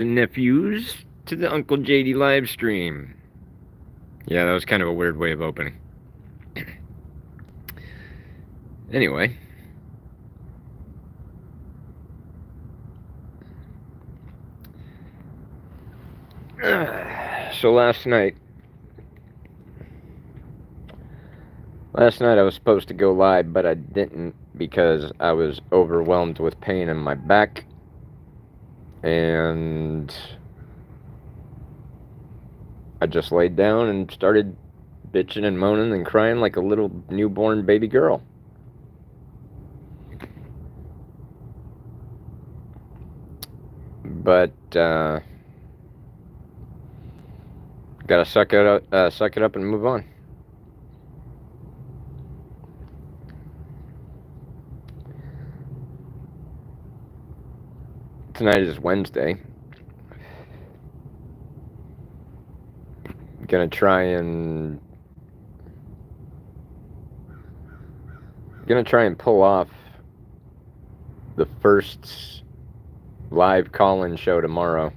and nephews to the Uncle JD live stream. Yeah, that was kind of a weird way of opening. Anyway. So last night I was supposed to go live, but I didn't because I was overwhelmed with pain in my back. And I just laid down and started bitching and moaning and crying like a little newborn baby girl. But gotta suck it up and move on. Tonight is Wednesday. Gonna try and pull off the first live call-in show tomorrow.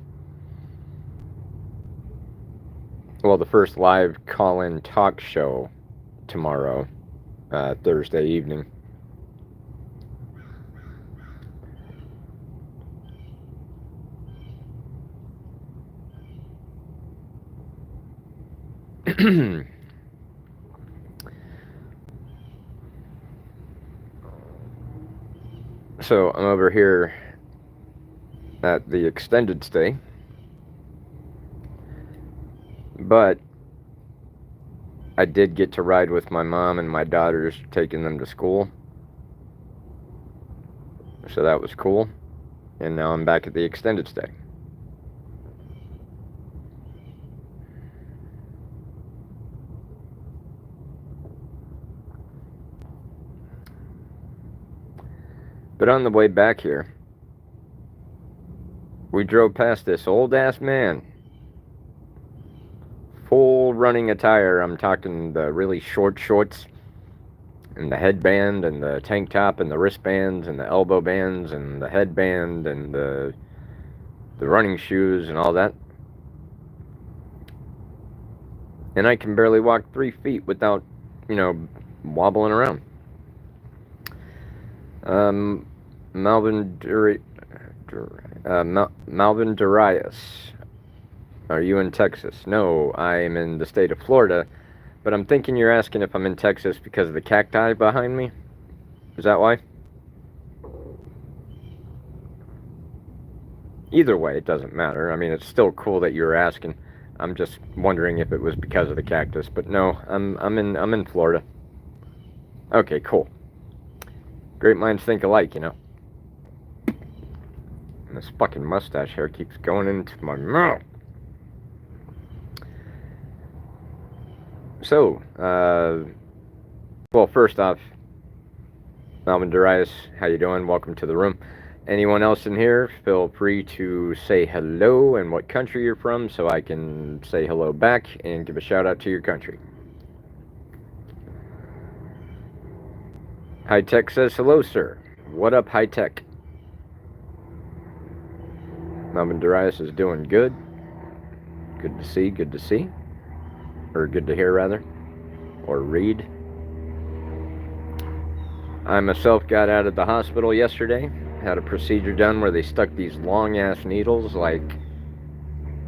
Well, the first live call-in talk show tomorrow, Thursday evening. So I'm over here at the extended stay, but I did get to ride with my mom and my daughters, taking them to school, so that was cool. And now I'm back at the extended stay. But on the way back here, we drove past this old-ass man. Full running attire. I'm talking the really short shorts, and the headband, and the tank top, and the wristbands, and the elbow bands, and the headband, and the running shoes, and all that. And I can barely walk 3 feet without, wobbling around. Malvin Darius. Are you in Texas? No, I'm in the state of Florida, but I'm thinking you're asking if I'm in Texas because of the cacti behind me. Is that why? Either way, it doesn't matter. I mean, it's still cool that you were asking. I'm just wondering if it was because of the cactus, but no, I'm in Florida. Okay, cool. Great minds think alike, And this fucking mustache hair keeps going into my mouth. So, well, first off, Malvin Darius, how you doing? Welcome to the room. Anyone else in here, feel free to say hello and what country you're from so I can say hello back and give a shout out to your country. High Tech says hello, sir. What up, High Tech? Malvin Darius is doing good. Good to see, good to see. Or good to hear, rather. Or read. I myself got out of the hospital yesterday. Had a procedure done where they stuck these long-ass needles, like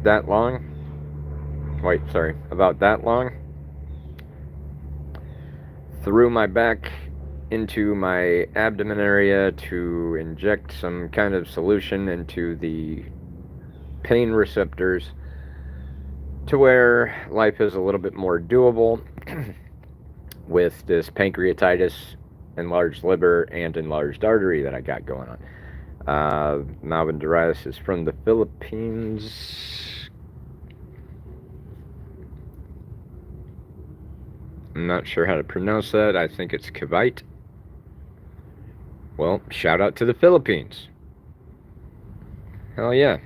that long. Wait, sorry, about that long. Through my back into my abdomen area to inject some kind of solution into the pain receptors to where life is a little bit more doable with this pancreatitis, enlarged liver, and enlarged artery that I got going on. Malvin Darius is from the Philippines. I'm not sure how to pronounce that. I think it's Kuwait. Well, shout out to the Philippines. Hell yeah.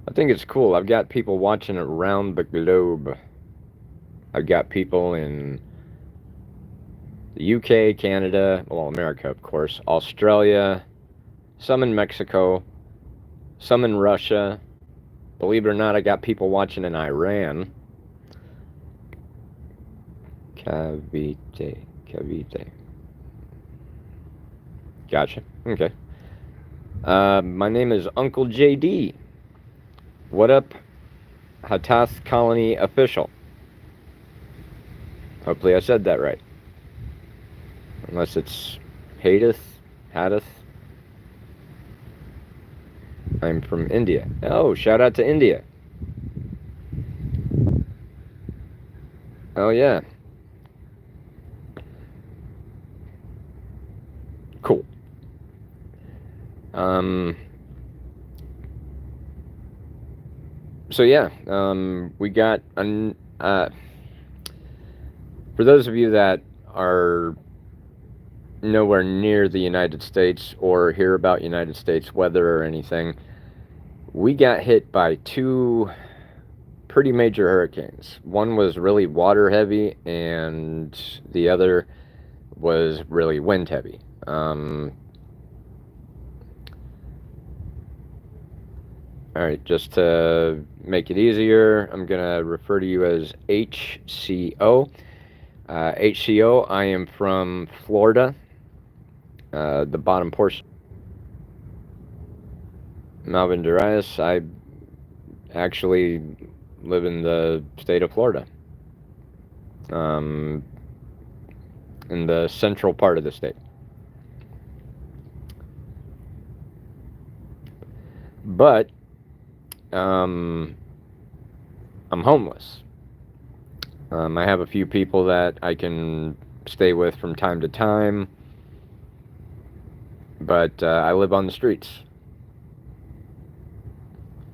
I think it's cool. I've got people watching around the globe. I've got people in the UK, Canada, well, America, of course, Australia, some in Mexico, some in Russia. Believe it or not, I got people watching in Iran. Cavite. Gotcha. Okay. My name is Uncle JD. What up, Hatath Colony Official? Hopefully I said that right. Unless it's Hadith. I'm from India. Oh, shout out to India. Oh, yeah. Cool. So yeah, we got for those of you that are nowhere near the United States or hear about United States weather or anything, we got hit by two pretty major hurricanes. One was really water heavy, and the other was really wind heavy. Alright, just to make it easier, I'm going to refer to you as HCO. HCO, I am from Florida, the bottom portion. Malvin Darius, I actually live in the state of Florida, in the central part of the state. But I'm homeless. I have a few people that I can stay with from time to time, but I live on the streets.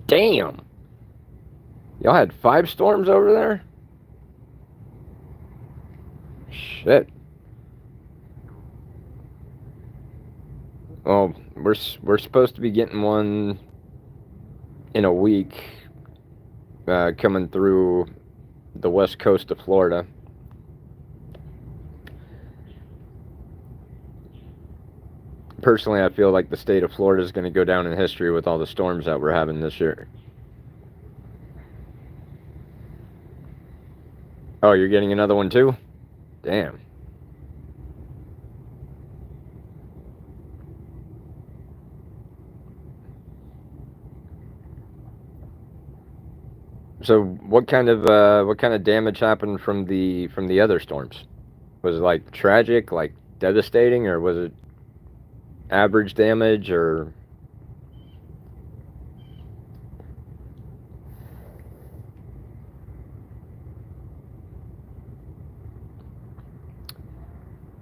Damn! Y'all had 5 storms over there? Shit. Well, we're supposed to be getting one in a week, coming through the west coast of Florida. Personally, I feel like the state of Florida is going to go down in history with all the storms that we're having this year. Oh, you're getting another one too? Damn. So what kind of damage happened from the other storms? Was it like tragic, like devastating, or was it average damage, or?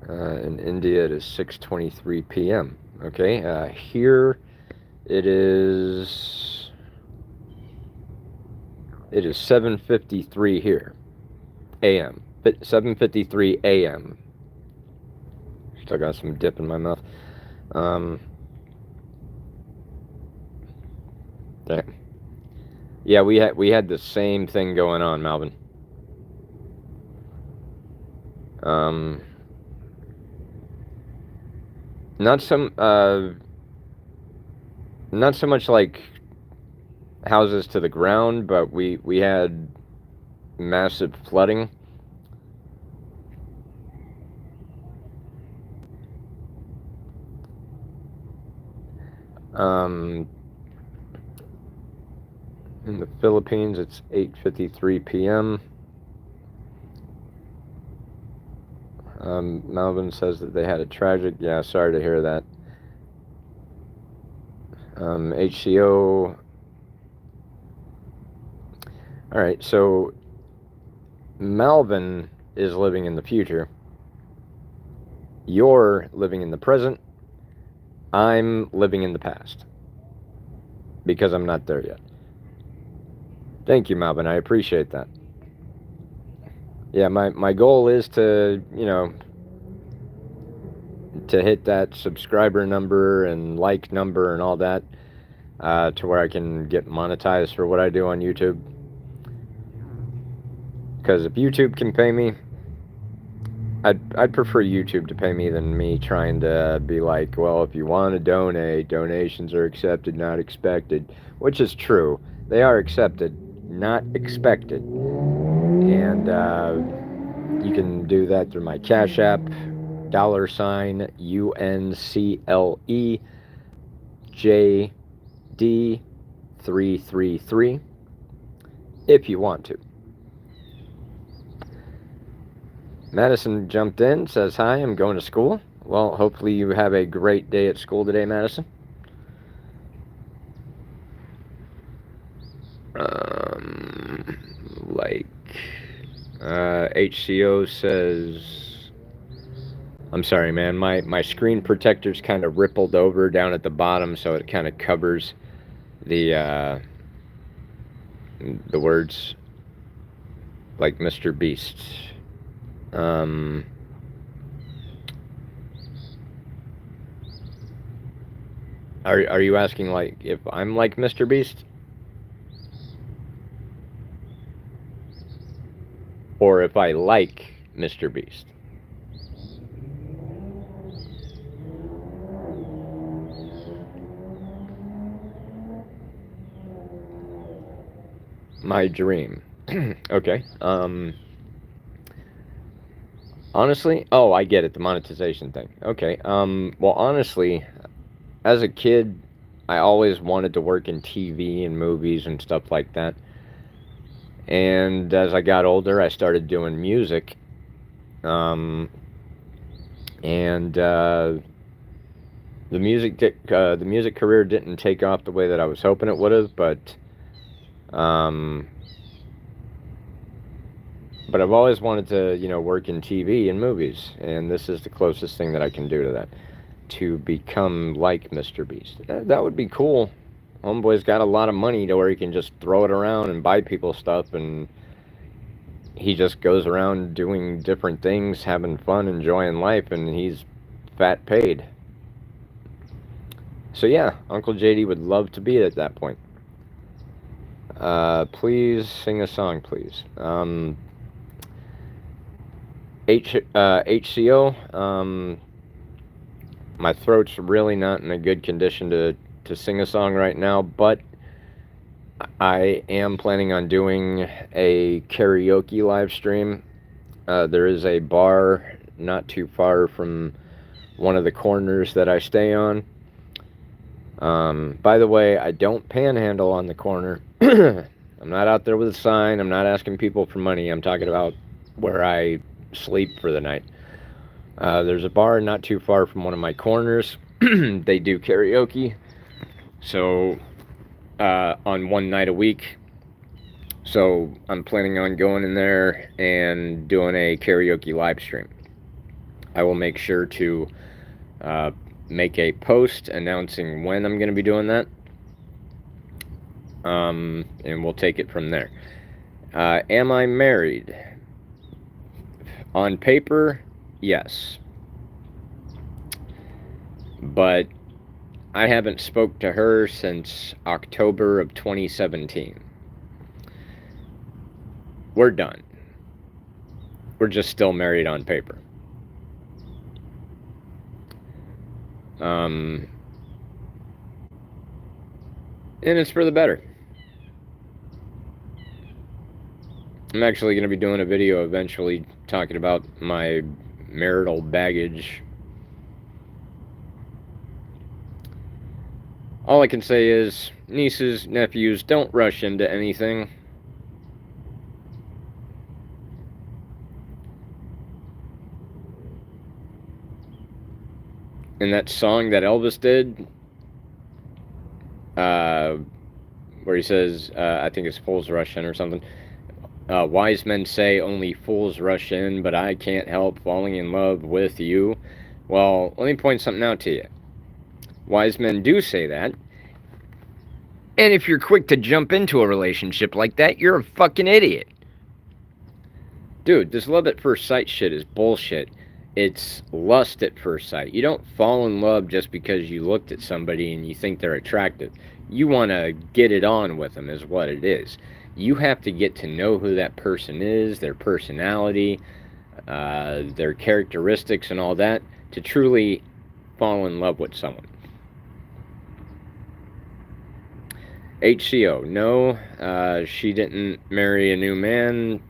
In India, it is 6:23 p.m. Okay, here it is 7:53 here, a.m. 7:53 a.m. Still got some dip in my mouth. Damn. Yeah, we had the same thing going on, Malvin. Not so much like houses to the ground, but we had massive flooding. In the Philippines, it's 8:53 p.m. Malvin says that they had a tragic. Yeah, sorry to hear that. HCO. All right, so Malvin is living in the future. You're living in the present. I'm living in the past because I'm not there yet. Thank you, Malvin. I appreciate that. Yeah, my goal is to, to hit that subscriber number and like number and all that, to where I can get monetized for what I do on YouTube. Because if YouTube can pay me, I'd prefer YouTube to pay me than me trying to be like, well, if you want to donate, donations are accepted, not expected, which is true. They are accepted, not expected. And you can do that through my Cash App, $UNCLEJD333, if you want to. Madison jumped in, says, hi, I'm going to school. Well, hopefully you have a great day at school today, Madison. HCO says, I'm sorry, man, my screen protector's kind of rippled over down at the bottom, so it kind of covers the words like Mr. Beast. Are you asking, like, if I'm like Mr. Beast? Or if I like Mr. Beast? My dream. Okay. Honestly, oh, I get it, the monetization thing. Okay. Well, honestly, as a kid, I always wanted to work in TV and movies and stuff like that. And as I got older, I started doing music. The music career didn't take off the way that I was hoping it would have, but I've always wanted to, work in TV and movies, and this is the closest thing that I can do to that, to become like Mr. Beast. That would be cool. Homeboy's got a lot of money to where he can just throw it around and buy people stuff, and he just goes around doing different things, having fun, enjoying life, and he's fat paid. So yeah, Uncle JD would love to be at that point. Please sing a song, please. HCO, my throat's really not in a good condition to sing a song right now, but I am planning on doing a karaoke live stream. There is a bar not too far from one of the corners that I stay on. By the way, I don't panhandle on the corner. I'm not out there with a sign. I'm not asking people for money. I'm talking about where I sleep for the night. There's a bar not too far from one of my corners. They do karaoke. So, on one night a week. So, I'm planning on going in there and doing a karaoke live stream. I will make sure to make a post announcing when I'm going to be doing that. And we'll take it from there. Am I married? On paper, yes. But I haven't spoke to her since October of 2017. We're done. We're just still married on paper. And it's for the better. I'm actually going to be doing a video eventually talking about my marital baggage. All I can say is, nieces, nephews, don't rush into anything. And that song that Elvis did, where he says, I think it's Fools Rush In or something. Wise men say only fools rush in, but I can't help falling in love with you. Well, let me point something out to you. Wise men do say that. And if you're quick to jump into a relationship like that, you're a fucking idiot. Dude, this love at first sight shit is bullshit. It's lust at first sight. You don't fall in love just because you looked at somebody and you think they're attractive. You want to get it on with them is what it is. You have to get to know who that person is, their personality, their characteristics and all that, to truly fall in love with someone. HCO, no, she didn't marry a new man.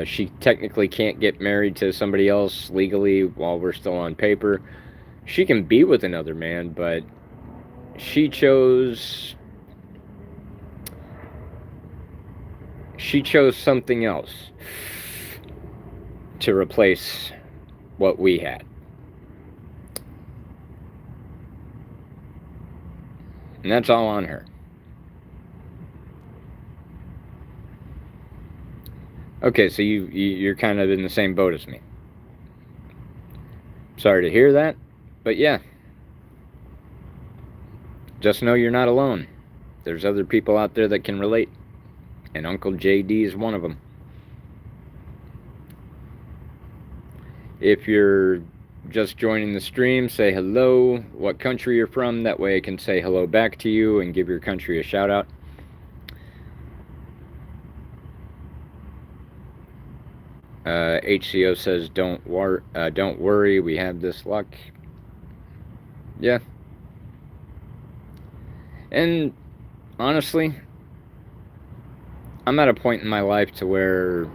She technically can't get married to somebody else legally while we're still on paper. She can be with another man, but she chose something else to replace what we had. And that's all on her. Okay, so you're kind of in the same boat as me. Sorry to hear that, but yeah. Just know you're not alone. There's other people out there that can relate, and Uncle JD is one of them. If you're just joining the stream, say hello, what country you're from, that way I can say hello back to you and give your country a shout out. HCO says, don't worry, we have this luck. Yeah. And honestly, I'm at a point in my life to where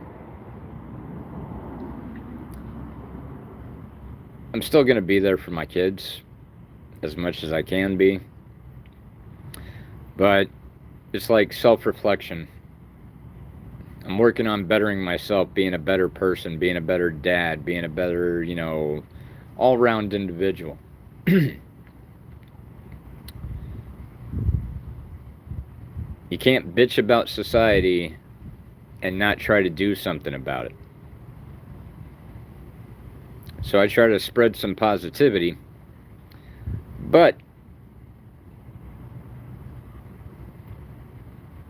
I'm still going to be there for my kids as much as I can be. But it's like self-reflection. I'm working on bettering myself, being a better person, being a better dad, being a better, all-round individual. You can't bitch about society and not try to do something about it. So I try to spread some positivity, but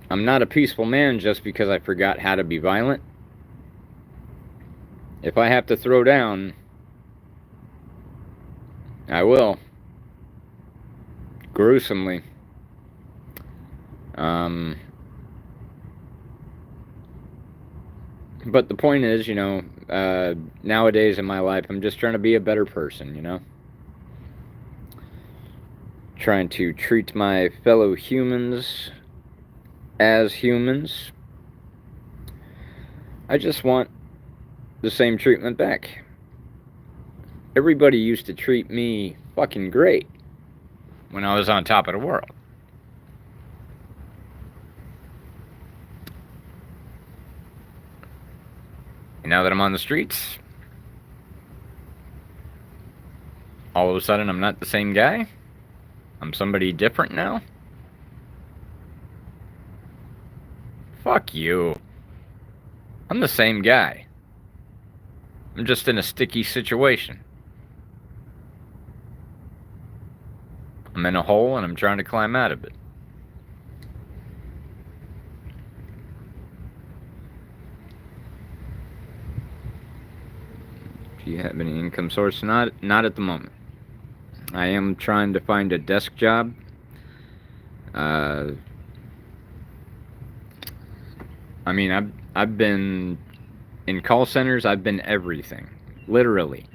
I'm not a peaceful man just because I forgot how to be violent. If I have to throw down, I will. Gruesomely. But the point is, nowadays in my life, I'm just trying to be a better person, Trying to treat my fellow humans as humans. I just want the same treatment back. Everybody used to treat me fucking great when I was on top of the world. And now that I'm on the streets, all of a sudden I'm not the same guy. I'm somebody different now. Fuck you. I'm the same guy. I'm just in a sticky situation. I'm in a hole and I'm trying to climb out of it. Do you have any income source? Not at the moment. I am trying to find a desk job. I've been in call centers. I've been everything, literally.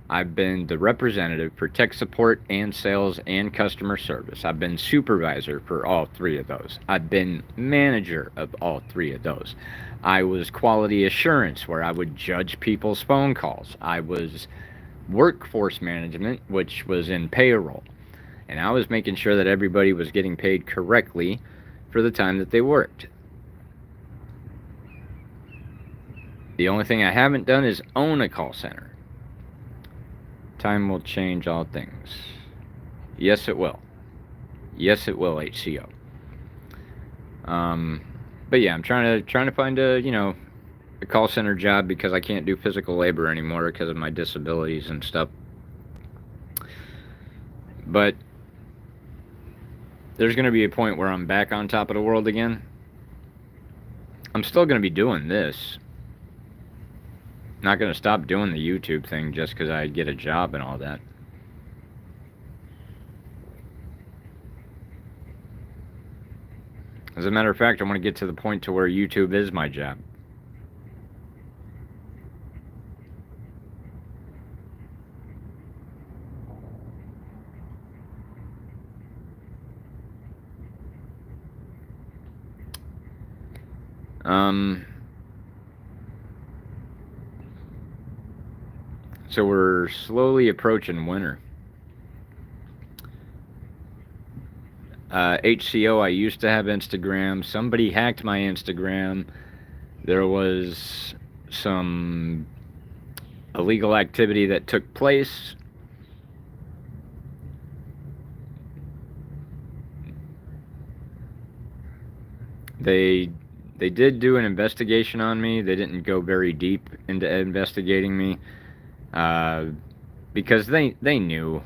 I've been the representative for tech support and sales and customer service. I've been supervisor for all three of those. I've been manager of all three of those. I was quality assurance, where I would judge people's phone calls. I was workforce management, which was in payroll. And I was making sure that everybody was getting paid correctly for the time that they worked. The only thing I haven't done is own a call center. Time will change all things. Yes, it will. Yes, it will, HCO. But yeah, I'm trying to find a call center job because I can't do physical labor anymore because of my disabilities and stuff. But there's going to be a point where I'm back on top of the world again. I'm still going to be doing this. Not going to stop doing the YouTube thing just because I get a job and all that. As a matter of fact, I want to get to the point to where YouTube is my job. So we're slowly approaching winter. HCO, I used to have Instagram. Somebody hacked my Instagram. There was some illegal activity that took place. They did do an investigation on me. They didn't go very deep into investigating me because they knew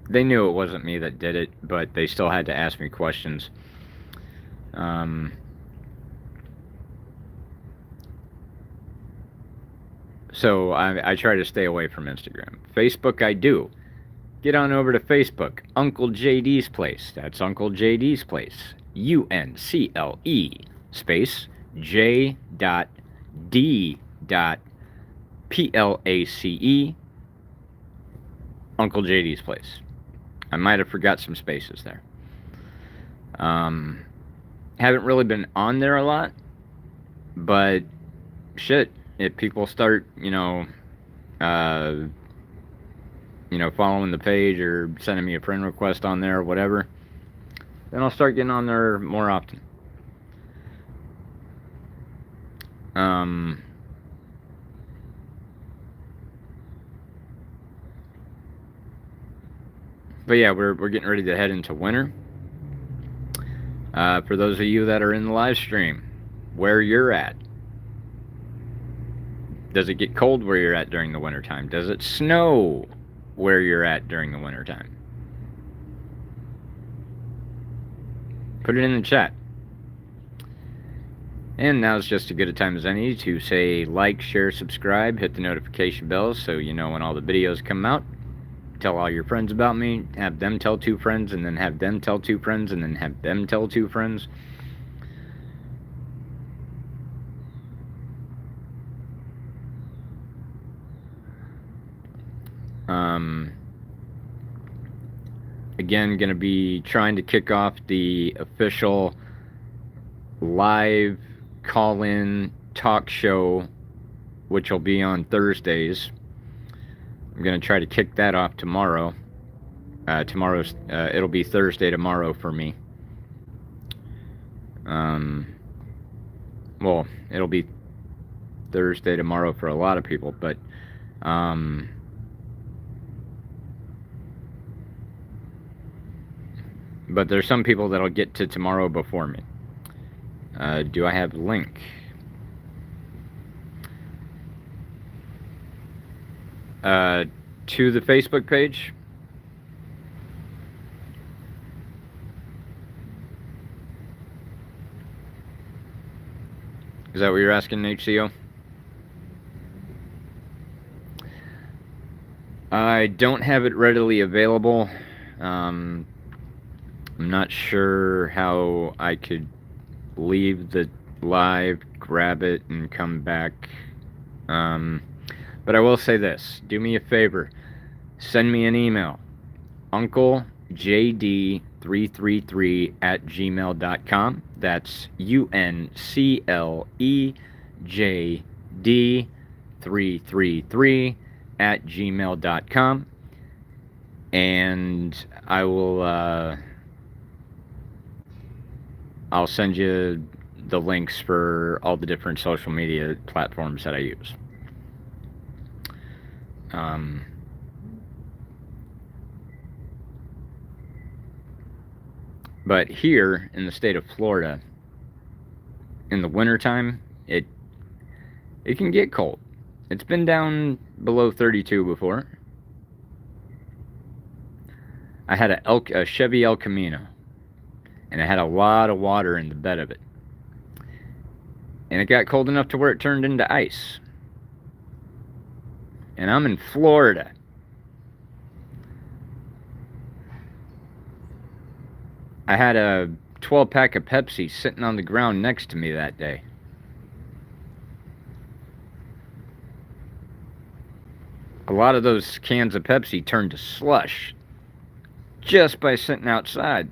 it wasn't me that did it, but they still had to ask me questions. So I try to stay away from Instagram. Facebook, I do. Get on over to Facebook. Uncle JD's Place. That's Uncle JD's Place. UNCLE space J.D.PLACE. Uncle JD's Place. I might have forgot some spaces there. Haven't really been on there a lot, but shit, if people start, following the page or sending me a friend request on there or whatever, then I'll start getting on there more often. But yeah, we're getting ready to head into winter. For those of you that are in the live stream, where you're at. Does it get cold where you're at during the wintertime? Does it snow where you're at during the wintertime? Put it in the chat. And now's just as good a time as any to say like, share, subscribe, hit the notification bell so you know when all the videos come out. Tell all your friends about me, have them tell 2 friends, and then have them tell 2 friends, and then have them tell 2 friends. Again, going to be trying to kick off the official live call-in talk show, which will be on Thursdays. I'm going to try to kick that off tomorrow. It'll be Thursday tomorrow for me. Well, it'll be Thursday tomorrow for a lot of people, but there's some people that'll get to tomorrow before me. Do I have a link? To the Facebook page? Is that what you're asking, HCO? I don't have it readily available. I'm not sure how I could leave the live, grab it, and come back. But I will say this. Do me a favor. Send me an email. UncleJD333@gmail.com. That's UNCLEJD333@gmail.com. And I will... I'll send you the links for all the different social media platforms that I use. But here in the state of Florida, in the wintertime, it can get cold. It's been down below 32 before. I had a Chevy El Camino, and it had a lot of water in the bed of it. And it got cold enough to where it turned into ice. And I'm in Florida. I had a 12-pack of Pepsi sitting on the ground next to me that day. A lot of those cans of Pepsi turned to slush just by sitting outside.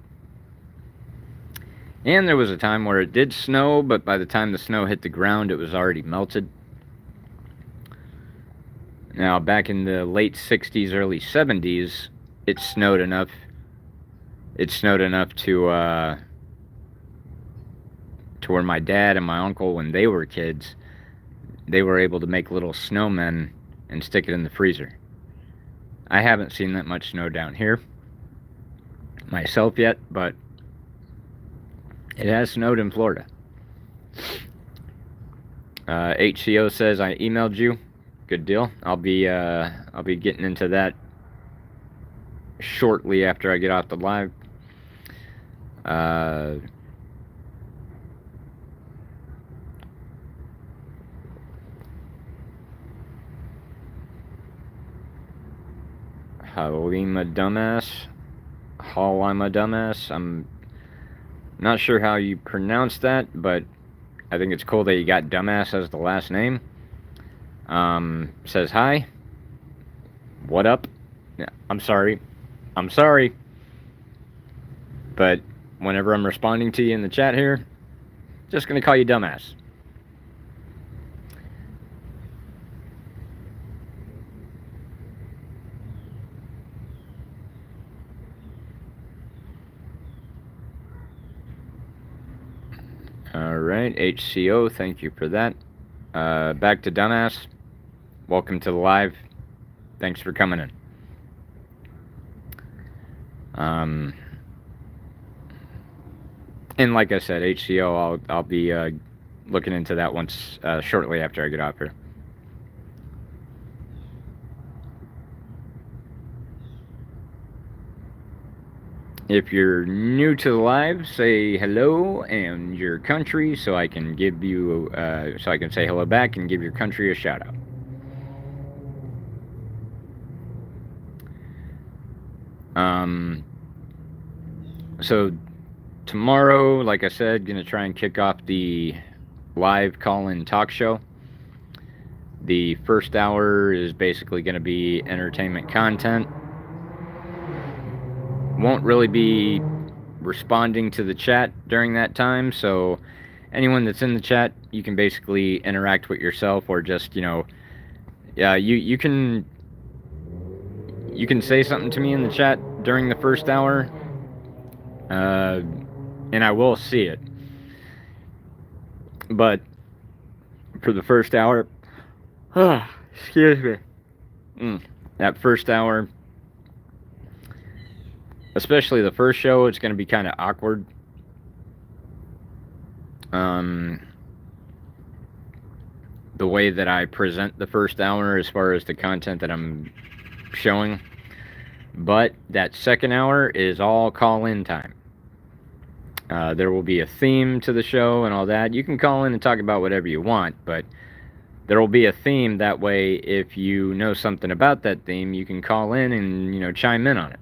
And there was a time where it did snow, but by the time the snow hit the ground, it was already melted. Now, back in the late 60s, early 70s, it snowed enough. It snowed enough to where my dad and my uncle, when they were kids, they were able to make little snowmen and stick it in the freezer. I haven't seen that much snow down here myself yet, but it has snowed in Florida. HCO says I emailed you. Good deal. I'll be getting into that shortly after I get off the live. Halima Dumbass. I'm not sure how you pronounce that, but I think it's cool that you got Dumbass as the last name. Says hi. What up? Yeah, I'm sorry. But whenever I'm responding to you in the chat here, just gonna call you Dumbass. Alright, HCO, thank you for that. Back to Dumbass. Welcome to the live. Thanks for coming in. And like I said, HCO, I'll be looking into that once shortly after I get off here. If you're new to the live, say hello and your country, so I can give you, so I can say hello back and give your country a shout out. So tomorrow, like I said, gonna try and kick off the live call-in talk show. The first hour is basically gonna be entertainment content. Won't really be responding to the chat during that time, so anyone that's in the chat, you can basically interact with yourself, or just, you know, you can say something to me in the chat during the first hour, and I will see it. But for the first hour, excuse me, that first hour, especially the first show, it's going to be kind of awkward. The way that I present the first hour as far as the content that I'm showing. But that second hour is all call-in time. There will be a theme to the show and all that. You can call in and talk about whatever you want, but there will be a theme. That way, if you know something about that theme, you can call in and, you know, chime in on it.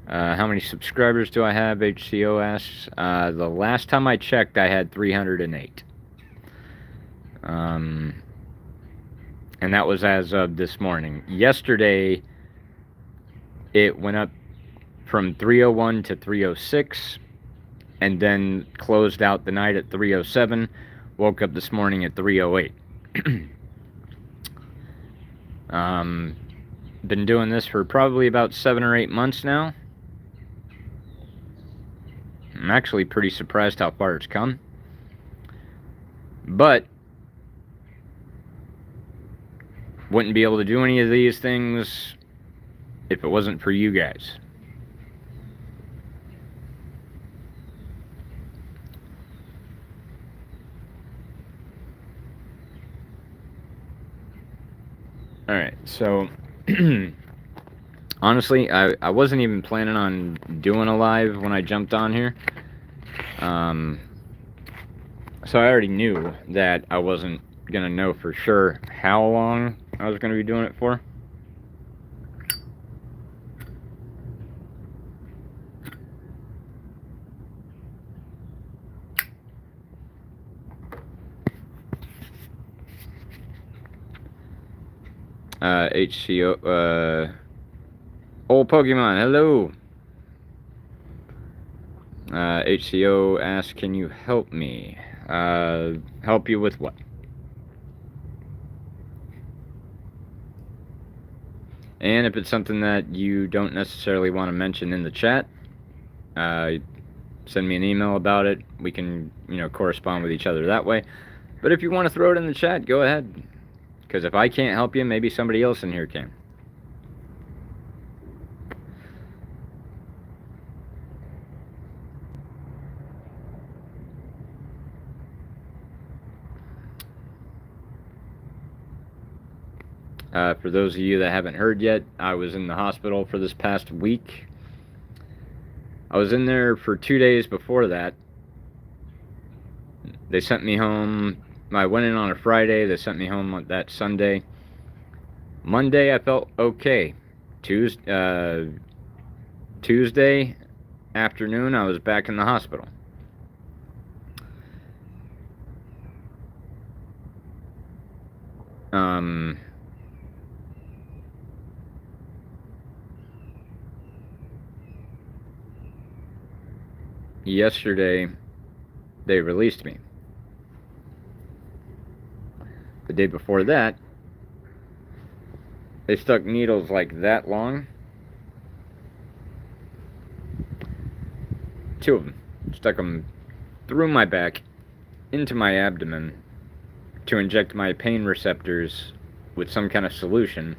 How many subscribers do I have? HCO asks. The last time I checked, I had 308. And that was as of this morning. Yesterday, it went up from 301 to 306, and then closed out the night at 307. Woke up this morning at 308. Been doing this for probably about 7 or 8 months now. I'm actually pretty surprised how far it's come. But wouldn't be able to do any of these things if it wasn't for you guys. Alright, so honestly, I wasn't even planning on doing a live when I jumped on here. So I already knew that I wasn't going to know for sure how long I was going to be doing it for. HCO, old Pokemon, hello. HCO asks, can you help me? Help you with what? And if it's something that you don't necessarily want to mention in the chat, send me an email about it. We can, correspond with each other that way. But if you want to throw it in the chat, go ahead. Because if I can't help you, maybe somebody else in here can. For those of you that haven't heard yet, I was in the hospital for this past week. I was in there for 2 days before that. They sent me home. I went in on a Friday. They sent me home on that Sunday. Monday, I felt okay. Tuesday afternoon, I was back in the hospital. Yesterday, they released me. The day before that, they stuck needles like that long. 2 of them. Stuck them through my back, into my abdomen, to inject my pain receptors with some kind of solution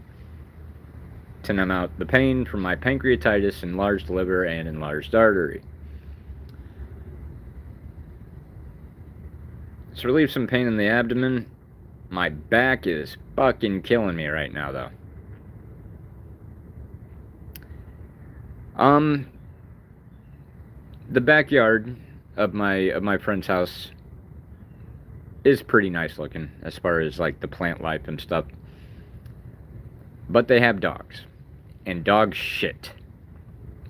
to numb out the pain from my pancreatitis, enlarged liver, and enlarged artery. It's relieved some pain in the abdomen. My back is fucking killing me right now, though. The backyard of my friend's house is pretty nice looking as far as like the plant life and stuff. But they have dogs, and dogs shit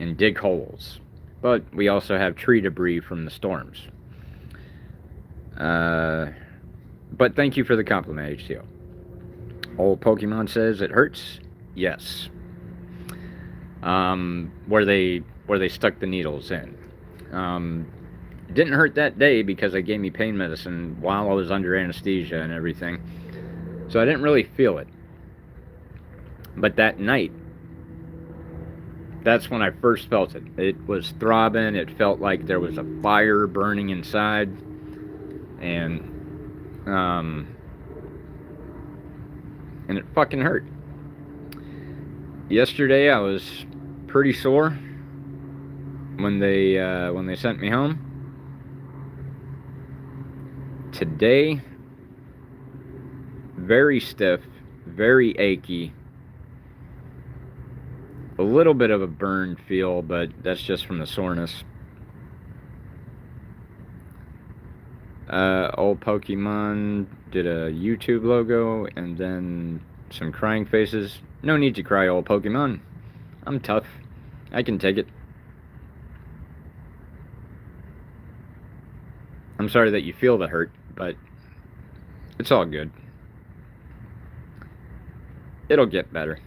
and dig holes. But we also have tree debris from the storms. But thank you for the compliment, HCO. Old Pokemon says it hurts. Yes. Where they stuck the needles in. It didn't hurt that day because they gave me pain medicine while I was under anesthesia and everything. So I didn't really feel it. But that night, that's when I first felt it. It was throbbing. It felt like there was a fire burning inside. And it fucking hurt. Yesterday I was pretty sore when they sent me home. Today, very stiff, very achy. A little bit of a burn feel, but that's just from the soreness. Old Pokemon did a YouTube logo and then some crying faces. No need to cry, old Pokemon. I'm tough. I can take it. I'm sorry that you feel the hurt, but it's all good. It'll get better.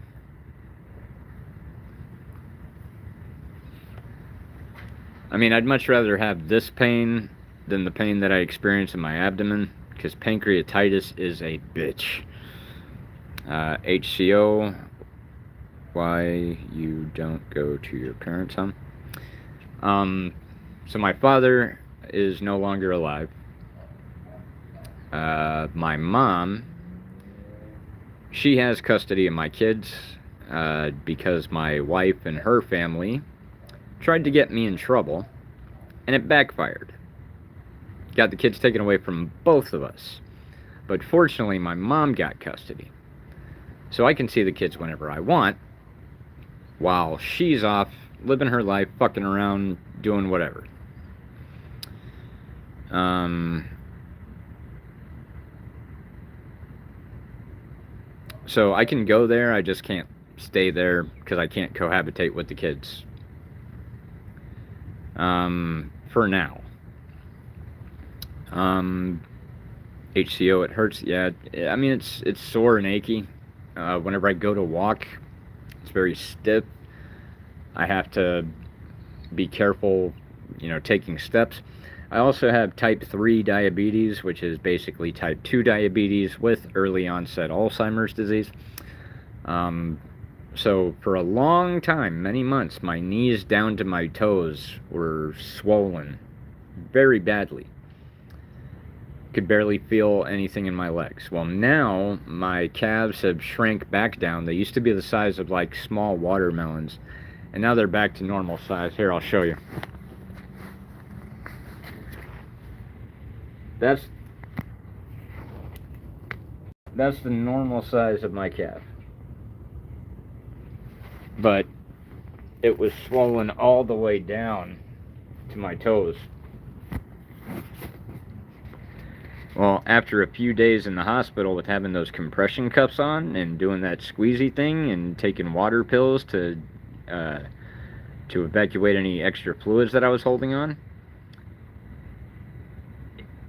I mean, I'd much rather have this pain than the pain that I experience in my abdomen, because pancreatitis is a bitch. HCO, why you don't go to your parents' home? So my father is no longer alive. My mom, she has custody of my kids, because my wife and her family tried to get me in trouble, and it backfired. Got the kids taken away from both of us. But fortunately, my mom got custody. So I can see the kids whenever I want, while she's off living her life, fucking around, doing whatever. So I can go there, I just can't stay there because I can't cohabitate with the kids. For now. HCO, it hurts. Yeah, I mean, it's sore and achy. Whenever I go to walk, it's very stiff. I have to be careful taking steps. I also have type 3 diabetes, which is basically type 2 diabetes with early onset Alzheimer's disease. So for a long time, many months, my knees down to my toes were swollen very badly. Could barely feel anything in my legs. Well, now my calves have shrank back down. They used to be the size of like small watermelons, and now they're back to normal size. Here, I'll show you. That's the normal size of my calf. But it was swollen all the way down to my toes. Well, after a few days in the hospital with having those compression cups on and doing that squeezy thing and taking water pills to evacuate any extra fluids that I was holding on,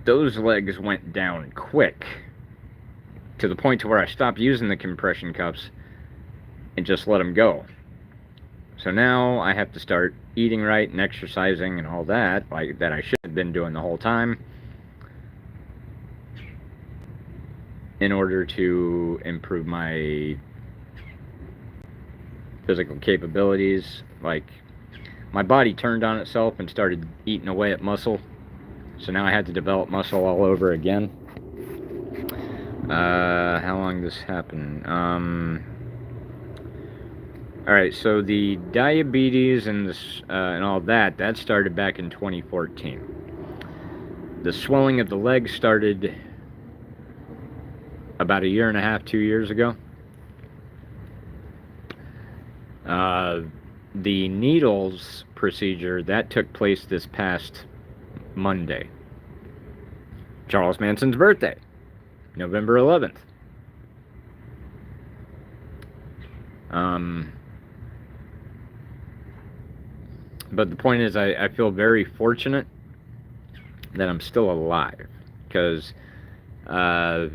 those legs went down quick to the point to where I stopped using the compression cups and just let them go. So now I have to start eating right and exercising and all that, like that I should have been doing the whole time, in order to improve my physical capabilities. Like, my body turned on itself and started eating away at muscle, so now I had to develop muscle all over again. How long did this happen? Alright, so the diabetes and this and all that started back in 2014. The swelling of the legs started about a year and a half, 2 years ago. The needles procedure, that took place this past Monday. Charles Manson's birthday, November 11th. But the point is, I feel very fortunate that I'm still alive, because my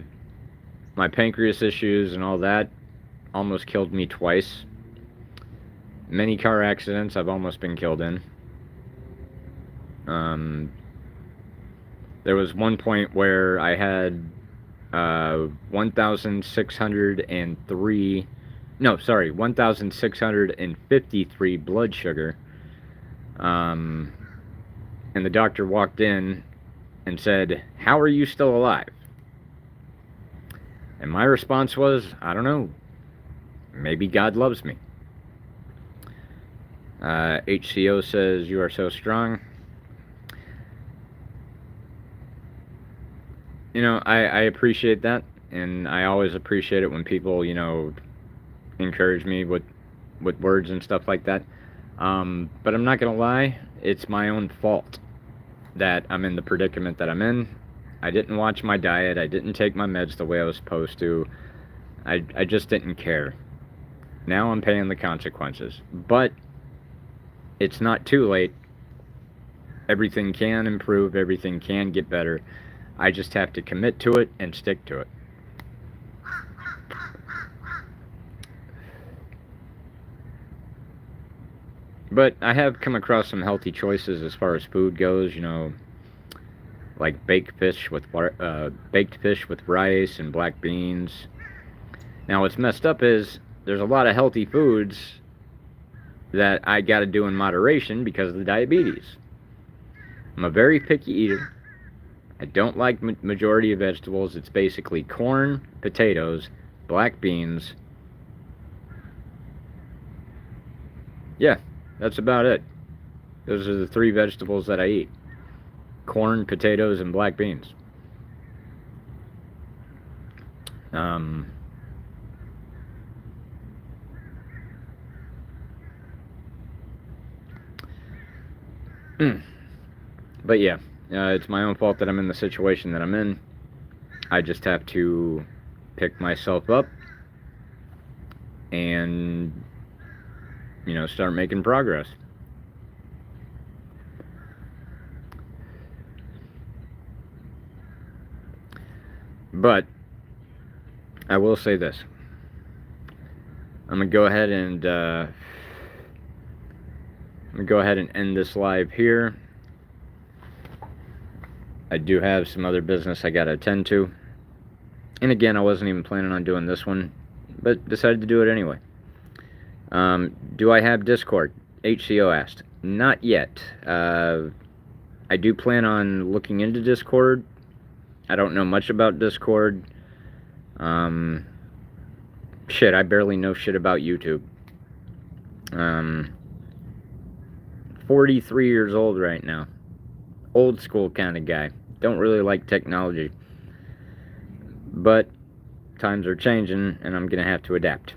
pancreas issues and all that almost killed me twice. Many car accidents I've almost been killed in. There was one point where I had 1,653 blood sugar. And the doctor walked in and said, "How are you still alive?" And my response was, "I don't know. Maybe God loves me." HCO says, "You are so strong." I appreciate that, and I always appreciate it when people, encourage me with words and stuff like that. But I'm not gonna lie, it's my own fault that I'm in the predicament that I'm in. I didn't watch my diet. I didn't take my meds the way I was supposed to. I just didn't care. Now I'm paying the consequences. But it's not too late. Everything can improve. Everything can get better. I just have to commit to it and stick to it. But I have come across some healthy choices as far as food goes, like baked fish with rice and black beans. Now, what's messed up is there's a lot of healthy foods that I got to do in moderation because of the diabetes. I'm a very picky eater. I don't like majority of vegetables. It's basically corn, potatoes, black beans. Yeah, that's about it. Those are the three vegetables that I eat: corn, potatoes, and black beans. But yeah, it's my own fault that I'm in the situation that I'm in. I just have to pick myself up and, start making progress. But I will say this. I'm gonna go ahead and end this live here. I do have some other business I gotta attend to. And again, I wasn't even planning on doing this one, but decided to do it anyway. Do I have Discord? HCO asked. Not yet. I do plan on looking into Discord. I don't know much about Discord. Shit, I barely know shit about YouTube. 43 years old right now. Old school kind of guy. Don't really like technology. But times are changing, and I'm going to have to adapt.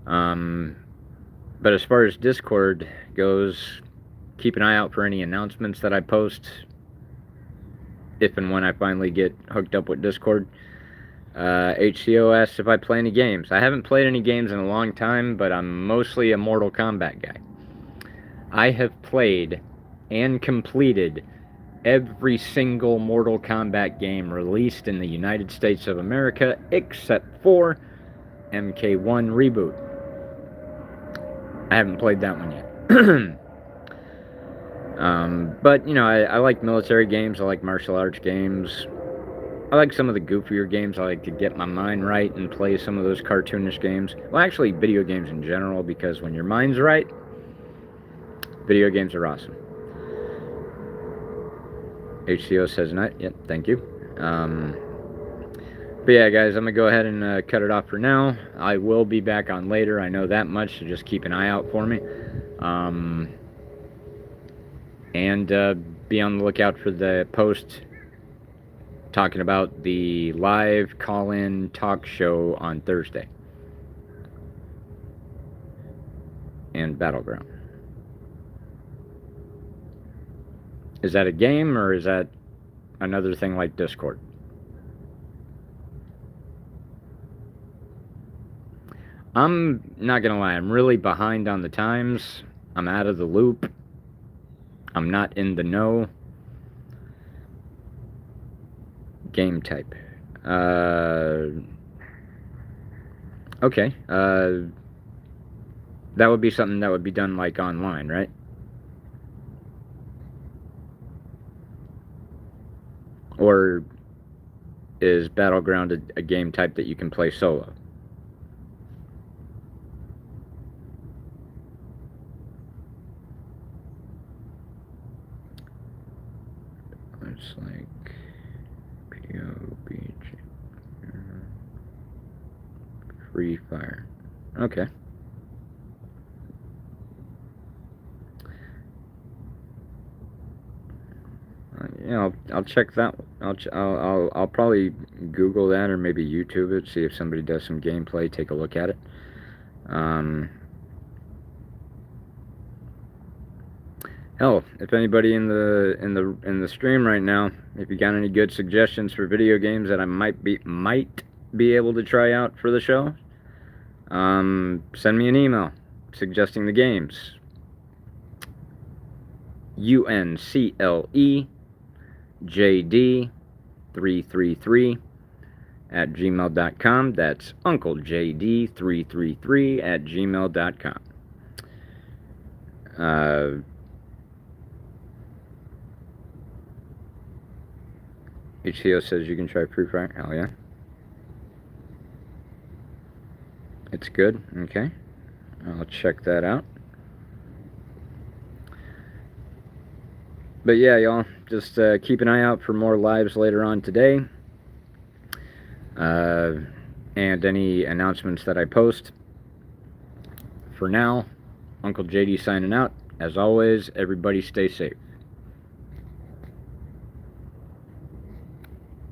But as far as Discord goes, keep an eye out for any announcements that I post if and when I finally get hooked up with Discord. HCO asks if I play any games. I haven't played any games in a long time, but I'm mostly a Mortal Kombat guy. I have played and completed every single Mortal Kombat game released in the United States of America except for MK1 Reboot. I haven't played that one yet. But, you know, I like military games. I like martial arts games. I like some of the goofier games. I like to get my mind right and play some of those cartoonish games. Well, actually, video games in general, because when your mind's right, video games are awesome. HCO says not yet. Thank you. But yeah, guys, I'm going to go ahead and cut it off for now. I will be back on later. I know that much, so just keep an eye out for me. And be on the lookout for the post talking about the live call-in talk show on Thursday. And Battleground. Is that a game, or is that another thing like Discord? I'm not gonna lie, I'm really behind on the times. I'm out of the loop. I'm not in the know. Game type. Okay. That would be something that would be done like online, right? Or is Battleground a game type that you can play solo? It's like POBG. Free Fire. Okay. Yeah, I'll check that. I'll probably Google that or maybe YouTube it, see if somebody does some gameplay, take a look at it. Hell, if anybody in the stream right now, if you got any good suggestions for video games that I might be able to try out for the show, send me an email suggesting the games. UNCLEJD333 @gmail.com. That's UncleJD333 @gmail.com. HCO says you can try Free Fire. Hell yeah. It's good. Okay. I'll check that out. But yeah, y'all, just keep an eye out for more lives later on today. And any announcements that I post. For now, Uncle JD signing out. As always, everybody stay safe.